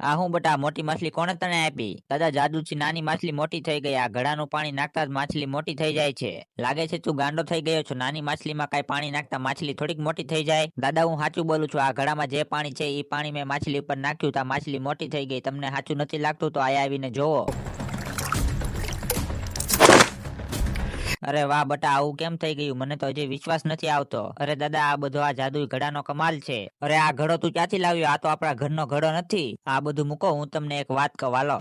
આ હું બટા મોટી માછલી કોણે તને આપી? દાદા જાદુથી નાની માછલી મોટી થઈ ગઈ. આ ઘડાનું પાણી નાખતા જ માછલી મોટી થઈ જાય છે. લાગે છે તું ગાંડો થઈ ગયો છો. નાની માછલીમાં કઈ પાણી નાખતા માછલી થોડીક મોટી થઈ જાય? દાદા હું સાચું બોલું છું. આ ઘડામાં જે પાણી છે એ પાણી મેં માછલી ઉપર નાખ્યું તો માછલી મોટી થઈ ગઈ. તમને સાચું નથી લાગતું તો આયા આવીને જોવો. અરે વાહ બટા, આવું કેમ થઈ ગયું? મને તો હજી વિશ્વાસ નથી આવતો. અરે દાદા, આ બધો આ જાદુઈ ઘડાનો કમાલ છે. અરે આ ઘડો તું ક્યાંથી લાવ્યો? આ તો આપણા ઘરનો ઘડો નથી. આ બધું મૂકો, હું તમને એક વાત કહું હાલો.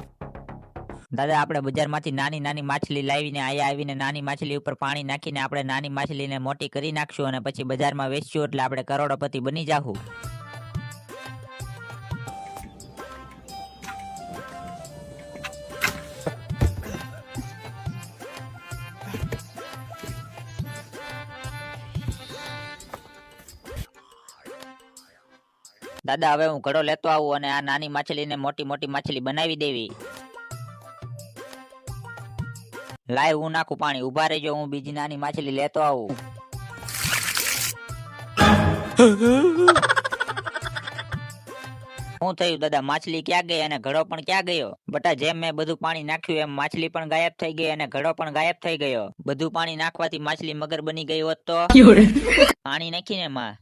દાદા આપણે બજારમાંથી નાની નાની માછલી લાવીને આયા આવીને નાની માછલી ઉપર પાણી નાખીને આપણે નાની માછલીને મોટી કરી નાખશું અને પછી બજારમાં વેચશું એટલે આપણે કરોડપતિ બની જાહું. દાદા હવે હું ઘડો લેતો આવું અને આ નાની માછલીને મોટી મોટી માછલી બનાવી દેવી. લાય હું નાખું પાણી. ઉભા રહેજો, હું બીજી નાની માછલી લેતો આવું. શું થયું દાદા? માછલી ક્યાં ગઈ અને ઘડો પણ ક્યાં ગયો? બટા જેમ મેં બધું પાણી નાખ્યું એમ માછલી પણ ગાયબ થઈ ગઈ અને ઘડો પણ ગાયબ થઈ ગયો. બધું પાણી નાખવાથી માછલી મગર બની ગઈ હોત તો? પાણી નાખીને માં